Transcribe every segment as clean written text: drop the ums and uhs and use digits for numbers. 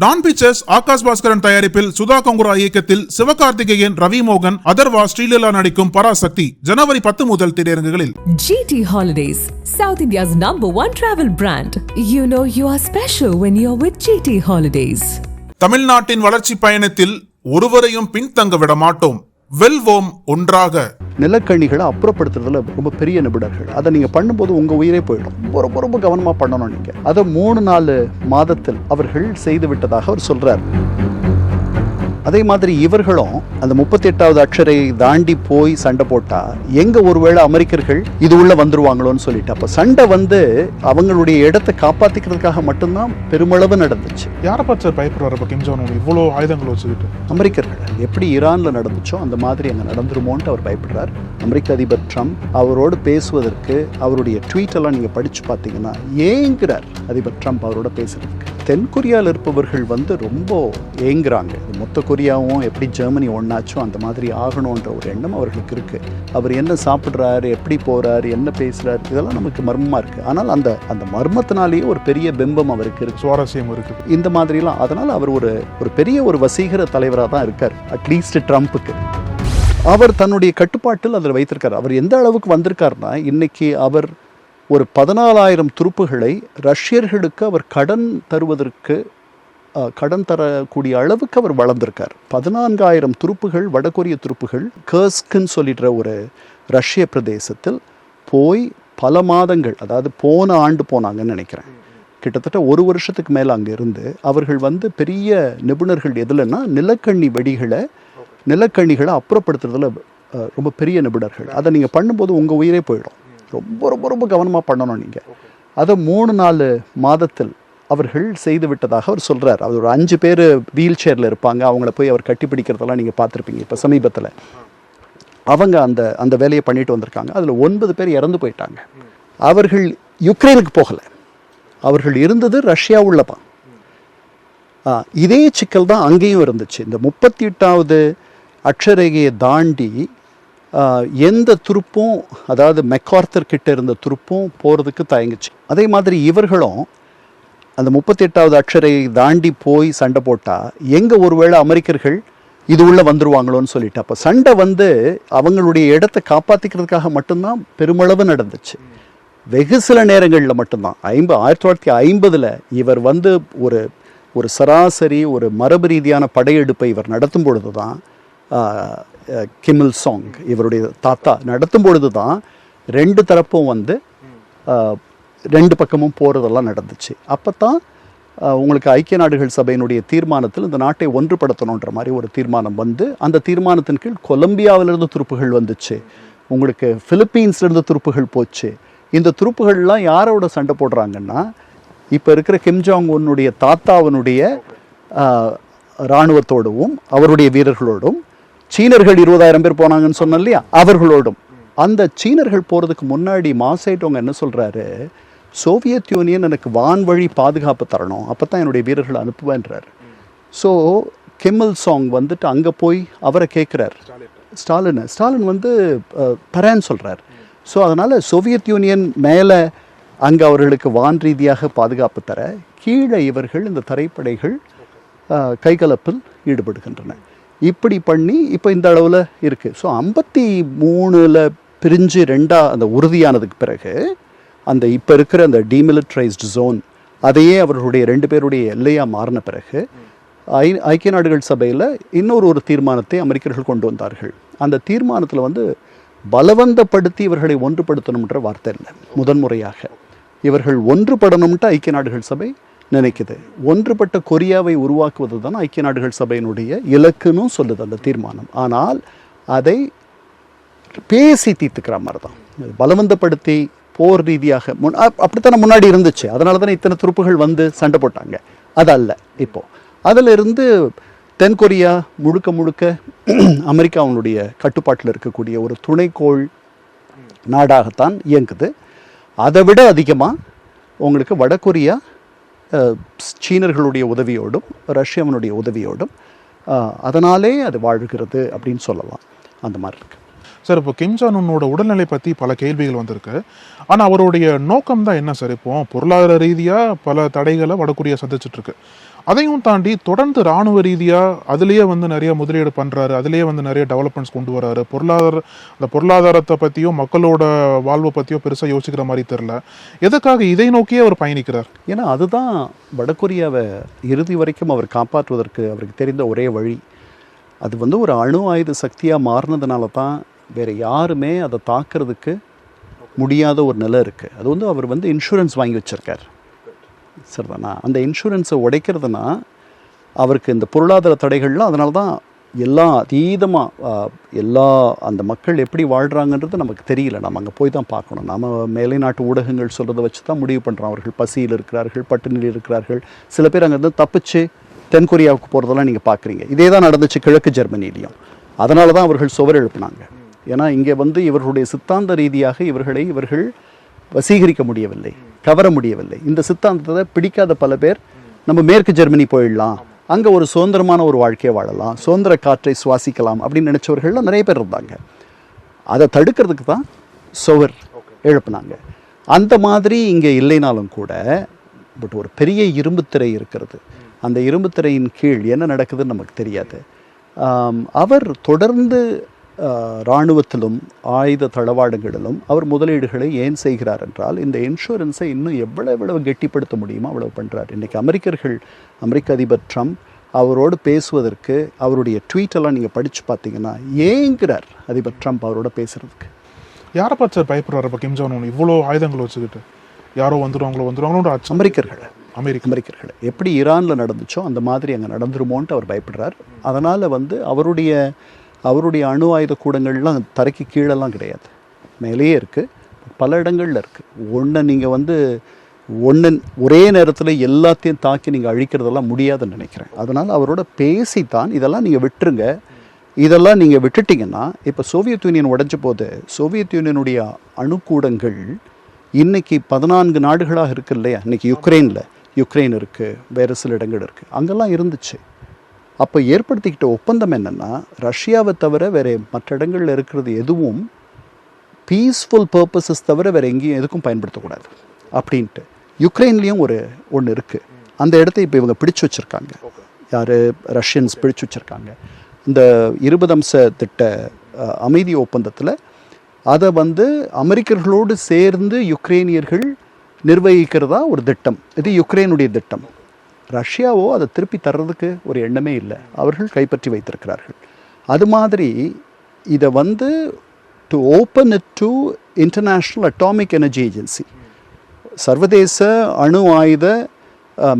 Don pictures Akash Bhaskaran தயாரிப்பில் சுதா கொங்குரா இயக்கத்தில் சிவகார்த்திகேயன், ரவி மோகன், அதர்வா, ஸ்ரீலீலா நடிக்கும் பராசக்தி ஜனவரி 10 முதல் திரையரங்குகளில். GT Holidays, South India's #1 travel brand. You know you are special when you're with GT Holidays. தமிழ்நாட்டின் வளர்ச்சி பயணத்தில் ஒருவரையும் பின்தங்க விட மாட்டோம், வெல்வோம் ஒன்றாக. நிலக்கணிகளை அப்புறப்படுத்துறதுல ரொம்ப பெரிய நிபுணர்கள். அதை நீங்க பண்ணும்போது உங்க உயிரே போயிடும். ரொம்ப கவனமா பண்ணணும். நீங்க அதை 3-4 மாதத்தில் அவர்கள் செய்து விட்டதாக அவர் சொல்றார். அதே மாதிரி இவர்களும் அந்த 38வது அக்ஷரை தாண்டி போய் சண்டை போட்டா எங்க ஒருவேளை அமெரிக்கர்கள் இது உள்ள வந்துருவாங்களோன்னு சொல்லிட்டு, அப்ப சண்டை அவங்களுடைய இடத்தை காப்பாத்திக்கிறதுக்காக மட்டும்தான் பெருமளவு நடந்துச்சு. யாரை பார்த்து பயப்படுறாரு கிம் ஜாங் உன் இவ்வளோ ஆயுதங்கள் வச்சுக்கிட்டு? அமெரிக்கர்கள் எப்படி ஈரான்ல நடந்துச்சோ அந்த மாதிரி அங்க நடந்துருமோன்ட்டு அவர் பயப்படுறார். அமெரிக்க அதிபர் ட்ரம்ப் அவரோடு பேசுவதற்கு அவருடைய ட்வீட் எல்லாம் நீங்க படிச்சு பார்த்தீங்கன்னா ஏங்குறார் அதிபர் ட்ரம்ப் அவரோட பேசுறதுக்கு. தென்கொரியாவில் இருப்பவர்கள் ரொம்ப ஏங்குறாங்க. மொத்த கொரியாவும் எப்படி ஜெர்மனி ஒன்னாச்சோ அந்த மாதிரி ஆகணுன்ற ஒரு எண்ணம் அவர்களுக்கு இருக்கு. அவர் என்ன சாப்பிட்றாரு, எப்படி போறாரு, என்ன பேசுறாரு, இதெல்லாம் நமக்கு மர்மமா இருக்கு. ஆனால் அந்த மர்மத்தினாலேயே ஒரு பெரிய பிம்பம் அவருக்கு இருக்கு, சுவாரஸ்யம் இருக்கு இந்த மாதிரிலாம். அதனால அவர் ஒரு பெரிய ஒரு வசீகர தலைவராக தான் இருக்கார், அட்லீஸ்ட் ட்ரம்ப்புக்கு. அவர் தன்னுடைய கட்டுப்பாட்டில் அதில் வைத்திருக்கார். அவர் எந்த அளவுக்கு வந்திருக்காருன்னா, இன்னைக்கு அவர் ஒரு 14,000 துருப்புகளை ரஷ்யர்களுக்கு அவர் கடன் தரக்கூடிய அளவுக்கு அவர் வளர்ந்திருக்கார். 14,000 துருப்புகள், வடகொரிய துருப்புகள் கர்ஸ்க்குன்னு சொல்லிடுற ஒரு ரஷ்ய பிரதேசத்தில் போய் பல மாதங்கள், அதாவது போன ஆண்டு போனாங்கன்னு நினைக்கிறேன், கிட்டத்தட்ட 1 வருஷத்துக்கு மேலே அங்கே இருந்து அவர்கள் பெரிய நிபுணர்கள். எதுலன்னா நிலக்கணிகளை அப்புறப்படுத்துறதுல ரொம்ப பெரிய நிபுணர்கள். அதை நீங்கள் பண்ணும்போது உங்கள் உயிரே போயிடும். ரொம்ப கவனமாக பண்ணணும். நீங்கள் அதை 3-4 மாதத்தில் அவர்கள் செய்து விட்டதாக அவர் சொல்கிறார். அவர் ஒரு 5 பேர் வீல் சேரில் இருப்பாங்க, அவங்கள போய் அவர் கட்டி பிடிக்கிறதெல்லாம் நீங்கள் பார்த்துருப்பீங்க. இப்போ சமீபத்தில் அவங்க அந்த வேலையை பண்ணிட்டு வந்திருக்காங்க. அதில் 9 பேர் இறந்து போயிட்டாங்க. அவர்கள் யுக்ரைனுக்கு போகலை, அவர்கள் இருந்தது ரஷ்யா உள்ளதான். இதே சிக்கல் தான் அங்கேயும் இருந்துச்சு. இந்த 38வது அக்ஷரேகையை தாண்டி எந்த துருப்பும், அதாவது மெக்கார்த்தர் கிட்ட இருந்த துருப்பும் போகிறதுக்கு தயங்குச்சு. அதே மாதிரி இவர்களும் அந்த 38வது அக்ஷரையை தாண்டி போய் சண்டை போட்டால் எங்கே ஒருவேளை அமெரிக்கர்கள் இது உள்ள வந்துருவாங்களோன்னு சொல்லிட்டு, அப்போ சண்டை அவங்களுடைய இடத்தை காப்பாற்றிக்கிறதுக்காக மட்டும்தான் பெருமளவு நடந்துச்சு. வெகு சில நேரங்களில் மட்டும்தான் 1950 இவர் ஒரு சராசரி ஒரு மரபு ரீதியான படையெடுப்பை இவர் நடத்தும் பொழுது தான், கிம் இல் சாங் இவருடைய தாத்தா நடத்தும் பொழுது தான் 2 தரப்பும் 2 பக்கமும் போகிறதெல்லாம் நடந்துச்சு. அப்போ தான் உங்களுக்கு ஐக்கிய நாடுகள் சபையினுடைய தீர்மானத்தில் இந்த நாட்டை ஒன்றுபடுத்தணுன்ற மாதிரி ஒரு தீர்மானம் அந்த தீர்மானத்தின் கீழ் கொலம்பியாவிலிருந்து துருப்புகள் வந்துச்சு, உங்களுக்கு பிலிப்பீன்ஸ்லேருந்து துருப்புகள் போச்சு. இந்த துருப்புகள்லாம் யாரோட சண்டை போடுறாங்கன்னா, இப்போ இருக்கிற கிம் ஜாங் உன்னுடைய தாத்தாவனுடைய இராணுவத்தோடவும் அவருடைய வீரர்களோடும், சீனர்கள் 20,000 பேர் போனாங்கன்னு சொன்னோம் இல்லையா, அவர்களோடும். அந்த சீனர்கள் போகிறதுக்கு முன்னாடி மாசேட்டோங்க என்ன சொல்கிறாரு, சோவியத் யூனியன் எனக்கு வான்வழி பாதுகாப்பு தரணும், அப்போ தான் என்னுடைய வீரர்களை அனுப்புவேன்றார். ஸோ கிம் இல் சாங் அங்கே போய் அவரை கேட்குறார், ஸ்டாலின் தரேன்னு சொல்கிறார். ஸோ அதனால் சோவியத் யூனியன் மேலே அங்கே அவர்களுக்கு வான் ரீதியாக பாதுகாப்பு தர, கீழே இவர்கள் இந்த தரைப்படைகள் கைகலப்பில் ஈடுபடுகின்றன. இப்படி பண்ணி இப்போ இந்த அளவில் இருக்குது. ஸோ 53 பிரிஞ்சு 2 அந்த உறுதியானதுக்கு பிறகு அந்த இப்போ இருக்கிற அந்த டீமிலிட்டரைஸ்டு ஜோன் அதையே அவர்களுடைய 2 பேருடைய எல்லையாக மாறின பிறகு ஐக்கிய நாடுகள் சபையில் இன்னொரு தீர்மானத்தை அமெரிக்கர்கள் கொண்டு வந்தார்கள். அந்த தீர்மானத்தில் பலவந்தப்படுத்தி இவர்களை ஒன்றுபடுத்தணுன்ற வார்த்தை இல்லை. முதன்முறையாக இவர்கள் ஒன்றுபடணும்ட்டு ஐக்கிய நாடுகள் சபை நினைக்குது. ஒன்றுபட்ட கொரியாவை உருவாக்குவது தான் ஐக்கிய நாடுகள் சபையினுடைய இலக்குன்னு சொல்லுது அந்த தீர்மானம். ஆனால் அதை பேசி தீர்த்துக்கிற மாதிரி தான், பலவந்தப்படுத்தி போர் ரீதியாக அப்படித்தானே முன்னாடி இருந்துச்சு. அதனால தானே இத்தனை துருப்புகள் சண்டை போட்டாங்க. அதல்ல. இப்போ அதிலிருந்து தென்கொரியா முழுக்க அமெரிக்காவுடைய கட்டுப்பாட்டில் இருக்கக்கூடிய ஒரு துணைக்கோள் நாடாகத்தான் இயங்குது. அதை விட அதிகமாக உங்களுக்கு வடகொரியா சீனர்களுடைய உதவியோடும் ரஷ்யாவினுடைய உதவியோடும் அதனாலே அது வாழ்கிறது அப்படின்னு சொல்லலாம். அந்த மாதிரி இருக்கு. சார், இப்போ கிம் ஜாங் உன்னோட உடல்நிலை பற்றி பல கேள்விகள் வந்திருக்கு. ஆனால் அவருடைய நோக்கம் தான் என்ன சார்? இப்போ பொருளாதார ரீதியாக பல தடைகளை வடகொரியா சந்திச்சுட்டு இருக்கு. அதையும் தாண்டி தொடர்ந்து ராணுவ ரீதியா அதுலயே வந்து நிறைய முதலீடு பண்றாரு, அதுலயே வந்து நிறைய டெவலப்மெண்ட்ஸ் கொண்டு வராரு. அந்த பொருளாதாரத்தை பத்தியும் மக்களோட வாழ்வை பத்தியும் பெருசா யோசிக்கிற மாதிரி தெரியல. எதுக்காக இதை நோக்கியே அவர் பயணிக்கிறார்? ஏன்னா அதுதான் வடகொரியாவை இறுதி வரைக்கும் அவர் காப்பாற்றுவதற்கு அவருக்கு தெரிந்த ஒரே வழி. அது வந்து ஒரு அணு ஆயுத சக்தியாக மாறினதுனால தான் வேறு யாருமே அதை தாக்குறதுக்கு முடியாத ஒரு நிலை இருக்குது. அது வந்து அவர் வந்து இன்சூரன்ஸ் வாங்கி வச்சுருக்கார், சரிதானா? அந்த இன்சூரன்ஸை உடைக்கிறதுனா அவருக்கு இந்த பொருளாதார தடைகள்லாம், அதனால தான் எல்லாம் அதீதமாக எல்லா அந்த மக்கள் எப்படி வாழ்கிறாங்கன்றது நமக்கு தெரியல. நம்ம அங்கே போய் தான் பார்க்கணும். நம்ம மேலை நாட்டு ஊடகங்கள் சொல்கிறத வச்சு தான் முடிவு பண்ணுறோம். அவர்கள் பசியில் இருக்கிறார்கள், பட்டினியில் இருக்கிறார்கள். சில பேர் அங்கேருந்து தப்பிச்சு தென்கொரியாவுக்கு போகிறதெல்லாம் நீங்கள் பார்க்குறீங்க. இதே தான் நடந்துச்சு கிழக்கு ஜெர்மனிலையும். அதனால தான் அவர்கள் சுவர் எழுப்பினாங்க. ஏன்னா இங்கே வந்து இவர்களுடைய சித்தாந்த ரீதியாக இவர்கள் வசீகரிக்க முடியவில்லை, கவர முடியவில்லை. இந்த சித்தாந்தத்தை பிடிக்காத பல பேர் நம்ம மேற்கு ஜெர்மனி போயிடலாம், அங்கே ஒரு சுதந்திரமான ஒரு வாழ்க்கையை வாழலாம், சுதந்திர காற்றை சுவாசிக்கலாம் அப்படின்னு நினச்சவர்கள்லாம் நிறைய பேர் இருந்தாங்க. அதை தடுக்கிறதுக்கு தான் சுவர் எழுப்பினாங்க. அந்த மாதிரி இங்கே இல்லைனாலும் கூட பட் ஒரு பெரிய இரும்பு திரை இருக்கிறது. அந்த இரும்பு திரையின் கீழ் என்ன நடக்குதுன்னு நமக்கு தெரியாது. அவர் தொடர்ந்து இராணுவத்திலும் ஆயுத தளவாடங்களிலும் அவர் முதலீடுகளை ஏன் செய்கிறார் என்றால், இந்த இன்சூரன்ஸை இன்னும் எவ்வளவு கெட்டிப்படுத்த முடியுமோ அவ்வளவு பண்ணுறார். இன்றைக்கி அமெரிக்க அதிபர் ட்ரம்ப் அவரோடு பேசுவதற்கு அவருடைய ட்வீட்டெல்லாம் நீங்கள் படித்து பார்த்தீங்கன்னா ஏங்குறார் அதிபர் ட்ரம்ப் அவரோட பேசுகிறதுக்கு. யாரை பார்த்து சார் பயப்படுறாரு? இப்போ கிம் ஜாங் உன் இவ்வளோ ஆயுதங்கள் வச்சுக்கிட்டு யாரோ வந்துடுவாங்களோட அமெரிக்கர்கள் எப்படி ஈரானில் நடந்துச்சோ அந்த மாதிரி அங்கே நடந்துருமோன்ட்டு அவர் பயப்படுறார். அதனால் வந்து அவருடைய அணு ஆயுத கூடங்கள்லாம் தரைக்கு கீழெல்லாம் கிடையாது, மேலேயே இருக்குது, பல இடங்களில் இருக்குது. நீங்கள் ஒரே நேரத்தில் எல்லாத்தையும் தாக்கி நீங்கள் அழிக்கிறதெல்லாம் முடியாதுன்னு நினைக்கிறேன். அதனால் அவரோட பேசித்தான் இதெல்லாம் நீங்கள் விட்டுருங்க, இதெல்லாம் நீங்கள் விட்டுட்டிங்கன்னா, இப்போ சோவியத் யூனியன் உடைஞ்ச போது சோவியத் யூனியனுடைய அணுக்கூடங்கள் இன்றைக்கி 14 நாடுகளாக இருக்குது இல்லையா? இன்றைக்கி யுக்ரைன் இருக்குது, வேறு சில இடங்கள் இருக்குது, அங்கெல்லாம் இருந்துச்சு. அப்போ ஏற்படுத்திக்கிட்ட ஒப்பந்தம் என்னென்னா, ரஷ்யாவை தவிர வேறு மற்ற இடங்களில் இருக்கிறது எதுவும் பீஸ்ஃபுல் பர்பஸஸ் தவிர வேறு எங்கேயும் எதுக்கும் பயன்படுத்தக்கூடாது அப்படின்ட்டு. யுக்ரைன்லேயும் ஒன்று இருக்குது. அந்த இடத்த இப்போ இவங்க பிடிச்சு வச்சுருக்காங்க. யார்? ரஷ்யன்ஸ் பிடிச்சு வச்சுருக்காங்க. இந்த 20 அம்ச திட்ட அமைதி ஒப்பந்தத்தில் அதை வந்து அமெரிக்கர்களோடு சேர்ந்து யுக்ரைனியர்கள் நிர்வகிக்கிறதா ஒரு திட்டம். இது யுக்ரைனுடைய திட்டம். ரஷ்யாவோ அதை திருப்பி தர்றதுக்கு ஒரு எண்ணமே இல்லை, அவர்கள் கைப்பற்றி வைத்திருக்கிறார்கள். அது மாதிரி இதை வந்து to open it to international atomic energy agency, சர்வதேச அணு ஆயுத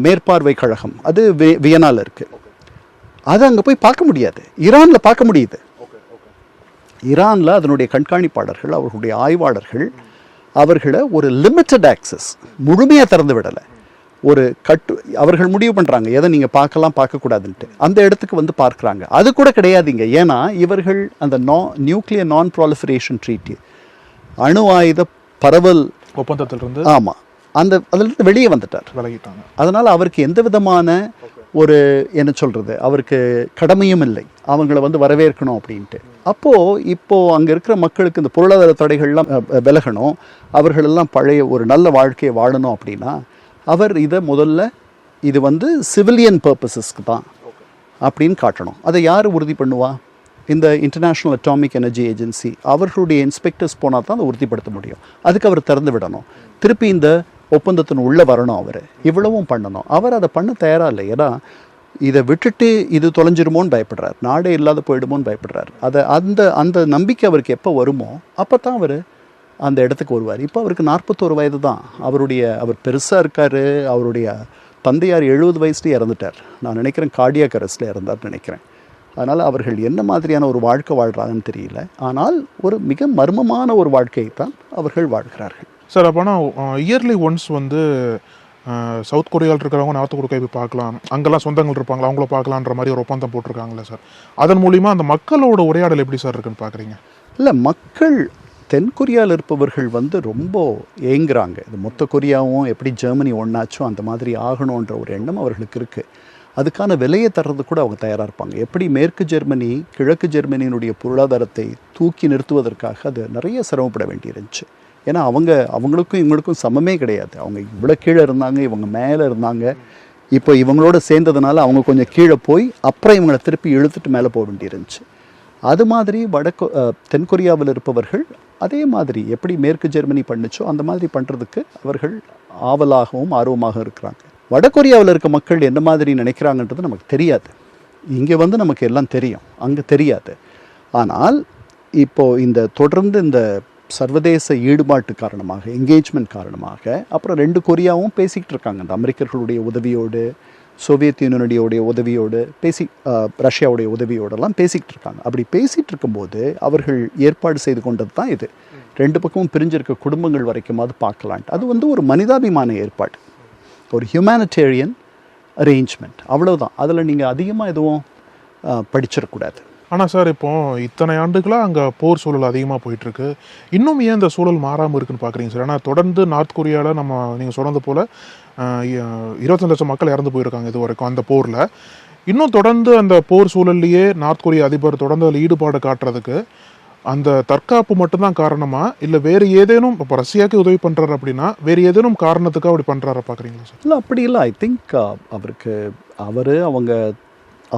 மேற்பார்வை கழகம், அது வியனாவில் இருக்குது. அதை அங்கே போய் பார்க்க முடியாது, ஈரானில் பார்க்க முடியுது. ஈரானில் அதனுடைய கண்காணிப்பாளர்கள், அவர்களுடைய ஆய்வாளர்கள் அவர்களை ஒரு லிமிட்டட் ஆக்சஸ், முழுமையாக திறந்து விடலை. அவர்கள் முடிவு பண்ணுறாங்க எதை நீங்கள் பார்க்கக்கூடாதுன்ட்டு. அந்த இடத்துக்கு வந்து பார்க்குறாங்க. அது கூட கிடையாதுங்க. ஏன்னா இவர்கள் அந்த நியூக்ளியர் நான் ப்ராலிஃபரேஷன் ட்ரீட்டி, அணு ஆயுத பரவல் ஒப்பந்தத்திலிருந்து, ஆமாம், அதிலிருந்து வெளியே வந்துட்டார், விலகிட்டாங்க. அதனால் அவருக்கு எந்த விதமான அவருக்கு கடமையும் இல்லை அவங்கள வந்து வரவேற்கணும் அப்படின்ட்டு. இப்போது அங்கே இருக்கிற மக்களுக்கு இந்த பொருளாதார தடைகள்லாம் விலகணும், அவர்களெல்லாம் பழைய ஒரு நல்ல வாழ்க்கையை வாழணும் அப்படின்னா அவர் இது வந்து சிவிலியன் பர்பஸஸ்க்கு தான் அப்படின்னு காட்டணும். அதை யார் உறுதி பண்ணுவா? இந்த இன்டர்நேஷ்னல் அட்டாமிக் எனர்ஜி ஏஜென்சி அவர்களுடைய இன்ஸ்பெக்டர்ஸ் போனால் தான் அதை உறுதிப்படுத்த முடியும். அதுக்கு அவர் திறந்து விடணும், திருப்பி இந்த ஒப்பந்தத்தின் உள்ளே வரணும், அவர் இவ்வளவும் பண்ணணும். அவர் அதை பண்ண தயாராக இல்லை. ஏன்னா இதை விட்டுட்டு இது தொலைஞ்சிருமோன்னு பயப்படுறார், நாடே இல்லாத போயிடுமோன்னு பயப்படுறார். அந்த நம்பிக்கை அவருக்கு எப்போ வருமோ அப்போ தான் அவர் அந்த இடத்துக்கு வருவார். இப்போ அவருக்கு 41 வயது தான். அவர் பெருசாக இருக்கார். அவருடைய தந்தையார் 70 வயசுலேயே இறந்துட்டார். நான் நினைக்கிறேன் கார்டியாக் அரெஸ்ட்டில் இறந்தார்னு நினைக்கிறேன். அதனால் அவர்கள் என்ன மாதிரியான ஒரு வாழ்க்கை வாழ்கிறாங்கன்னு தெரியல. ஆனால் ஒரு மிக மர்மமான ஒரு வாழ்க்கையை தான் அவர்கள் வாழ்கிறார்கள். சார், அப்போனா இயர்லி ஒன்ஸ் வந்து சவுத் கொரியாவில் இருக்கிறவங்க நார்த் கொரியா போய் பார்க்கலாம், அங்கெல்லாம் சொந்தங்கள் இருப்பாங்களா, அவங்கள பார்க்கலான்ற மாதிரி ஒரு ஒப்பந்தம் போட்டிருக்காங்களே சார். அதன் மூலிமா அந்த மக்களோட உரையாடல் எப்படி சார் இருக்குன்னு பார்க்குறீங்க? இல்லை, மக்கள் தென்கொரியாவில் இருப்பவர்கள் வந்து ரொம்ப ஏங்குறாங்க. இது மொத்த கொரியாவும் எப்படி ஜெர்மனி ஒன்றாச்சோ அந்த மாதிரி ஆகணுன்ற ஒரு எண்ணம் அவர்களுக்கு இருக்குது. அதுக்கான விலையை தர்றது கூட அவங்க தயாராக இருப்பாங்க. எப்படி மேற்கு ஜெர்மனி கிழக்கு ஜெர்மனியினுடைய பொருளாதாரத்தை தூக்கி நிறுத்துவதற்காக அது நிறைய சிரமப்பட வேண்டியிருந்துச்சு. ஏன்னா அவங்களுக்கும் இவங்களுக்கும் சமமே கிடையாது. அவங்க இவ்வளோ கீழே இருந்தாங்க, இவங்க மேலே இருந்தாங்க. இப்போ இவங்களோட சேர்ந்ததுனால அவங்க கொஞ்சம் கீழே போய் அப்புறம் இவங்களை திருப்பி இழுத்துட்டு மேலே போக வேண்டியிருந்துச்சு. அது மாதிரி தென்கொரியாவில் இருப்பவர்கள் அதே மாதிரி எப்படி மேற்கு ஜெர்மனி பண்ணுச்சோ அந்த மாதிரி பண்ணுறதுக்கு அவர்கள் ஆவலாகவும் ஆர்வமாக இருக்கிறாங்க. வடகொரியாவில் இருக்க மக்கள் என்ன மாதிரி நினைக்கிறாங்கன்றது நமக்கு தெரியாது. இங்கே வந்து நமக்கு எல்லாம் தெரியும், அங்கே தெரியாது. ஆனால் இப்போது இந்த தொடர்ந்து இந்த சர்வதேச ஈடுபாட்டு காரணமாக, என்கேஜ்மெண்ட் காரணமாக, அப்புறம் 2 கொரியாவும் பேசிக்கிட்டு இருக்காங்க. அந்த அமெரிக்கர்களுடைய உதவியோடு, சோவியத் யூனியனுடைய உதவியோடு ரஷ்யாவுடைய உதவியோடெல்லாம் பேசிக்கிட்டு இருக்காங்க. அப்படி பேசிகிட்டு இருக்கும்போது அவர்கள் ஏற்பாடு செய்து கொண்டது தான் இது. 2 பக்கமும் பிரிஞ்சிருக்க குடும்பங்கள் வரைக்குமாவது பார்க்கலான்ட்டு. அது வந்து ஒரு மனிதாபிமான ஏற்பாடு, ஒரு ஹியூமனிடேரியன் அரேஞ்ச்மெண்ட், அவ்வளோதான். அதில் நீங்கள் அதிகமாக எதுவும் படிச்சிடக்கூடாது. ஆனால் சார், இப்போ இத்தனை ஆண்டுகளாக அங்கே போர் சூழல் அதிகமாக போயிட்டுருக்கு. இன்னும் ஏன் இந்த சூழல் மாறாமல் இருக்குன்னு பார்க்குறீங்க சார்? ஏன்னா தொடர்ந்து நார்த் கொரியாவில் நீங்கள் சொன்னது போல் 25 லட்சம் மக்கள் இறந்து போயிருக்காங்க இது வரைக்கும் அந்த போரில். இன்னும் தொடர்ந்து அந்த போர் சூழல்லையே நார்த் கொரிய அதிபர் தொடர்ந்து அதில் ஈடுபாடு காட்டுறதுக்கு அந்த தற்காப்பு மட்டும்தான் காரணமா, இல்லை வேறு ஏதேனும், இப்போ ரஷ்யாவுக்கு உதவி பண்ணுறாரு அப்படின்னா வேறு ஏதேனும் காரணத்துக்காக அப்படி பண்ணுறாரு பார்க்குறீங்களா சார்? இல்லை, அப்படி இல்லை. ஐ திங்க் அவங்க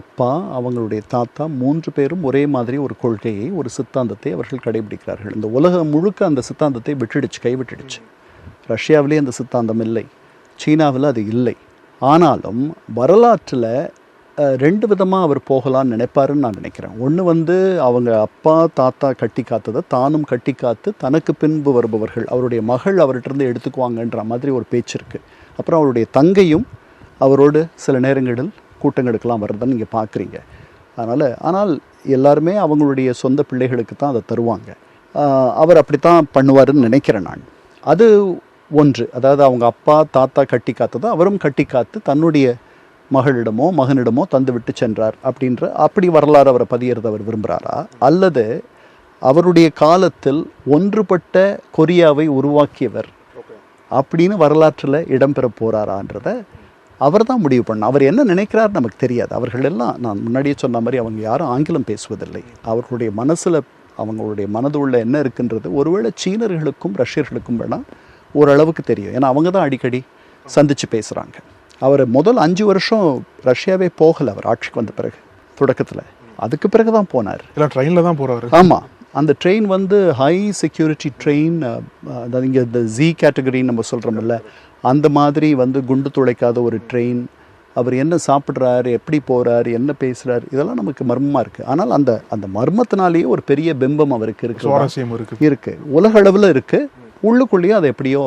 அப்பா, அவங்களுடைய தாத்தா 3 பேரும் ஒரே மாதிரி ஒரு கொள்கையை, ஒரு சித்தாந்தத்தை அவர்கள் கடைபிடிக்கிறார்கள். இந்த உலகம் முழுக்க அந்த சித்தாந்தத்தை கைவிட்டுடுச்சு. ரஷ்யாவிலே அந்த சித்தாந்தம் இல்லை, சீனாவில் அது இல்லை. ஆனாலும் வரலாற்றில் 2 விதமாக அவர் போகலான்னு நினைப்பாருன்னு நான் நினைக்கிறேன். ஒன்று வந்து அவங்க அப்பா தாத்தா கட்டி காத்ததை தானும் கட்டி காத்து தனக்கு பின்பு வருபவர்கள், அவருடைய மகள் அவர்கிட்ட எடுத்துக்குவாங்கன்ற மாதிரி ஒரு பேச்சு இருக்குது. அப்புறம் அவருடைய தங்கையும் அவரோடு சில நேரங்களில் கூட்டங்களுக்கெல்லாம் வர்றதுன்னு நீங்கள் பார்க்குறீங்க. ஆனால் எல்லாருமே அவங்களுடைய சொந்த பிள்ளைகளுக்கு தான் அதை தருவாங்க. அவர் அப்படித்தான் பண்ணுவாருன்னு நினைக்கிறேன் நான். அது ஒன்று. அதாவது அவங்க அப்பா தாத்தா கட்டி காத்ததை அவரும் கட்டி காத்து தன்னுடைய மகளிடமோ மகனிடமோ தந்து விட்டு சென்றார் அப்படி வரலாறு அவரை பதியறதை அவர் விரும்புகிறாரா, அல்லது அவருடைய காலத்தில் ஒன்றுபட்ட கொரியாவை உருவாக்கியவர் அப்படின்னு வரலாற்றில் இடம்பெற போகிறாரான்றதை அவர் தான் முடிவு பண்ண. அவர் என்ன நினைக்கிறார் நமக்கு தெரியாது. அவர்கள் எல்லாம் நான் முன்னாடியே சொன்ன மாதிரி அவங்க யாரும் ஆங்கிலம் பேசுவதில்லை. அவர்களுடைய மனசில் அவங்களுடைய மனது உள்ள என்ன இருக்குன்றது ஒருவேளை சீனர்களுக்கும் ரஷ்யர்களுக்கும் வேணால் ஓரளவுக்கு தெரியும். ஏன்னா அவங்க தான் அடிக்கடி சந்தித்து பேசுகிறாங்க. அவர் முதல் 5 வருஷம் ரஷ்யாவே போகலை. அவர் ஆட்சிக்கு வந்த பிறகு தொடக்கத்தில், அதுக்கு பிறகு தான் போனார். இல்லை, ட்ரெயினில் தான் போகிறாரு. ஆமாம், அந்த ட்ரெயின் வந்து ஹை செக்யூரிட்டி ட்ரெயின். அதாவது இங்கே இந்த ஜி கேட்டகரின்னு நம்ம சொல்கிறோம்ல, அந்த மாதிரி வந்து குண்டு துளைக்காத ஒரு ட்ரெயின். அவர் என்ன சாப்பிட்றாரு, எப்படி போகிறாரு, என்ன பேசுகிறார், இதெல்லாம் நமக்கு மர்மமாக இருக்குது. ஆனால் அந்த அந்த மர்மத்தினாலேயே ஒரு பெரிய பிம்பம் அவருக்கு இருக்குது, உலக அளவில் இருக்குது. உள்ளுக்குள்ளேயே அதை எப்படியோ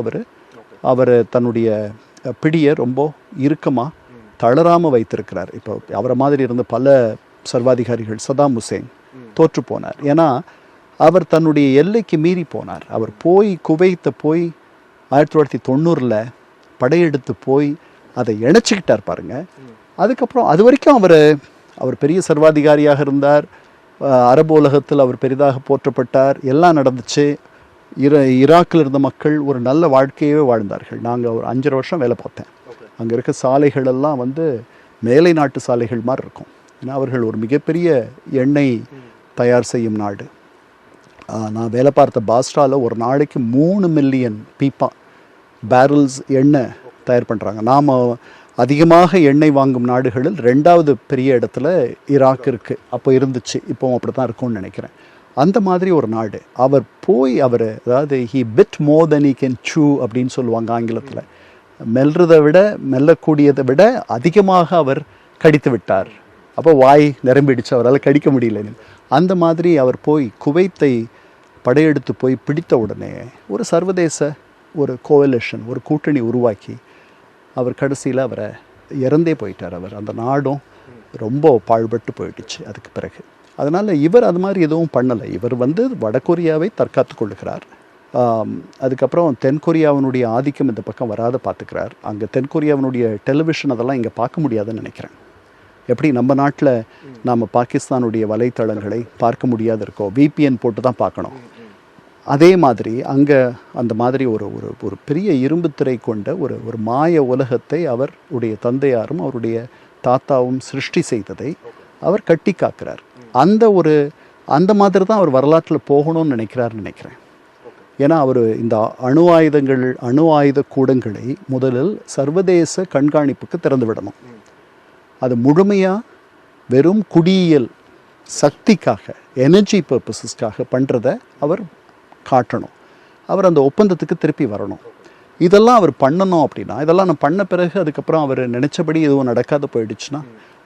அவர் தன்னுடைய பிடியை ரொம்ப இறுக்கமாக தளராமல் வைத்திருக்கிறார். இப்போ அவரை மாதிரி இருந்த பல சர்வாதிகாரிகள், சதாம் ஹுசேன் தோற்று போனார். ஏன்னா அவர் தன்னுடைய எல்லைக்கு மீறி போனார். அவர் குவைத்தை போய் 1990 படையெடுத்து போய் அதை இணைச்சிக்கிட்டார் பாருங்க. அதுக்கப்புறம் அது வரைக்கும் அவர் பெரிய சர்வாதிகாரியாக இருந்தார். அரபு உலகத்தில் அவர் பெரிதாக போற்றப்பட்டார். எல்லாம் நடந்துச்சு. ஈராக்கில் இருந்த மக்கள் ஒரு நல்ல வாழ்க்கையவே வாழ்ந்தார்கள். நாங்கள் ஒரு 5 வருஷம் வேலை பார்த்தேன். அங்கே இருக்க சாலைகள் எல்லாம் வந்து மேலை நாட்டு சாலைகள் மாதிரி இருக்கும். ஏன்னா அவர்கள் ஒரு மிகப்பெரிய எண்ணெய் தயார் செய்யும் நாடு. நான் வேலை பார்த்த பாஸ்டாவில் ஒரு நாளைக்கு 3 மில்லியன் பேரல்ஸ் எண்ணெய் தயார் பண்ணுறாங்க. நாம் அதிகமாக எண்ணெய் வாங்கும் நாடுகளில் 2வது பெரிய இடத்துல ஈராக் இருக்குது. அப்போ இருந்துச்சு, இப்போவும் அப்படி தான் இருக்கும்னு நினைக்கிறேன். அந்த மாதிரி ஒரு நாடு. அதாவது he bit more then he can சூ அப்படின்னு சொல்லுவாங்க ஆங்கிலத்தில். மெல்லக்கூடியதை விட அதிகமாக அவர் கடித்து விட்டார். அப்போ வாய் நிரம்பிடுச்சு, அவரால் கடிக்க முடியலன்னு. அந்த மாதிரி அவர் குவைத்தை படையெடுத்து பிடித்த உடனே ஒரு சர்வதேச ஒரு கோவலிஷன், ஒரு கூட்டணி உருவாக்கி அவர் கடைசியில் அவரை இறந்தே போயிட்டார். அந்த நாடும் ரொம்ப பாழ்பட்டு போயிடுச்சு அதுக்கு பிறகு. அதனால் இவர் அது மாதிரி எதுவும் பண்ணலை. இவர் வடகொரியாவை தற்காத்து கொள்ளுகிறார். அதுக்கப்புறம் தென்கொரியாவினுடைய ஆதிக்கம் இந்த பக்கம் வராத பார்த்துக்கிறார். அங்கே தென்கொரியாவினுடைய டெலிவிஷன் அதெல்லாம் இங்கே பார்க்க முடியாதுன்னு நினைக்கிறேன். எப்படி நம்ம நாட்டில் நாம் பாகிஸ்தானுடைய வலைத்தளங்களை பார்க்க முடியாது இருக்கோம், விபிஎன் போட்டு தான் பார்க்கணும். அதே மாதிரி அங்கே அந்த மாதிரி ஒரு பெரிய இரும்பு திரை கொண்ட ஒரு மாய உலகத்தை அவருடைய தந்தையாரும் அவருடைய தாத்தாவும் சிருஷ்டி செய்ததை அவர் கட்டி காக்கிறார். அந்த மாதிரி தான் அவர் வரலாற்றில் போகணும்னு நினைக்கிறேன். ஏன்னா அவர் இந்த அணு ஆயுத கூடங்களை முதலில் சர்வதேச கண்காணிப்புக்கு திறந்து விடணும். அது முழுமையாக வெறும் குடியியல் சக்திக்காக, எனர்ஜி பர்பஸஸ்க்காக பண்ணுறத அவர் காட்டணும். அவர் அந்த ஒப்பந்தத்துக்கு திருப்பி வரணும். இதெல்லாம் அவர் பண்ணணும். அப்படின்னா இதெல்லாம் நான் பண்ண பிறகு அதுக்கப்புறம் அவர் நினச்சபடி எதுவும் நடக்காது போயிடுச்சுன்னா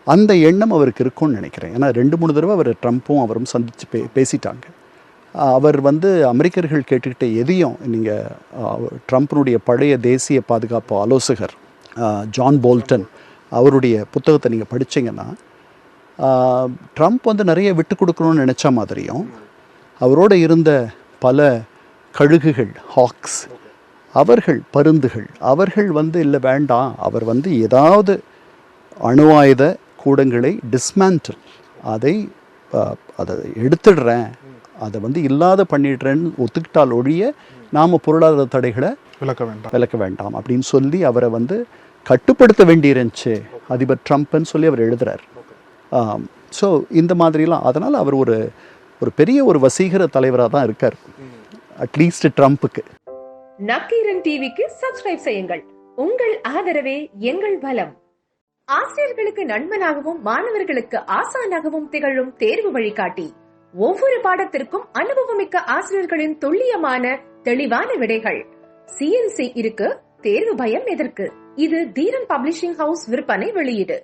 அந்த எண்ணம் அவருக்கு இருக்கும்னு நினைக்கிறேன். ஏன்னா 2-3 தடவை அவர் ட்ரம்ப்பும் அவரும் சந்தித்து பேசிட்டாங்க. அவர் அமெரிக்கர்கள் கேட்டுக்கிட்ட எதையும் நீங்கள் ட்ரம்ப்னுடைய பழைய தேசிய பாதுகாப்பு ஆலோசகர் ஜான் போல்டன் அவருடைய புத்தகத்தை நீங்கள் படித்தீங்கன்னா ட்ரம்ப் நிறைய விட்டு கொடுக்கணும்னு நினச்ச மாதிரியும் அவரோட இருந்த பல கழுகுகள், ஹாக்ஸ், அவர்கள் பருந்துகள், அவர்கள் இல்லை வேண்டாம், அவர் ஏதாவது அணு ஆயுத கூடங்களை டிஸ்மேண்டில் அதை எடுத்துடுறேன், அதை இல்லாத பண்ணிடுறேன்னு ஒத்துக்கிட்டால் ஒழிய நாம் பொருளாதார தடைகளை விலக்க வேண்டாம் அப்படின்னு சொல்லி அவரை கட்டுப்படுத்த வேண்டியிருந்துச்சு அதிபர் ட்ரம்ப்னு சொல்லி அவர் எழுதுறார். ஸோ இந்த மாதிரிலாம் அதனால் அவர் ஒரு பெரிய ஒரு வசீகர தலைவராக தான் இருக்கார், அட்லீஸ்ட் ட்ரம்ப்புக்கு. நக்கீரன் டிவிக்கு சப்ஸ்கிரைப் செய்யுங்கள். உங்கள் ஆதரவே எங்கள் பலம். ஆசிரியர்களுக்கு நண்பனாகவும் மாணவர்களுக்கு ஆசானாகவும் திகழும் தேர்வு வழிகாட்டி. ஒவ்வொரு பாடத்திற்கும் அனுபவமிக்க ஆசிரியர்களின் துல்லியமான தெளிவான விடைகள். CNC இருக்கு, தேர்வு பயம் எதற்கு? இது தீரன் பப்ளிஷிங் ஹவுஸ் விற்பனை வெளியீடு.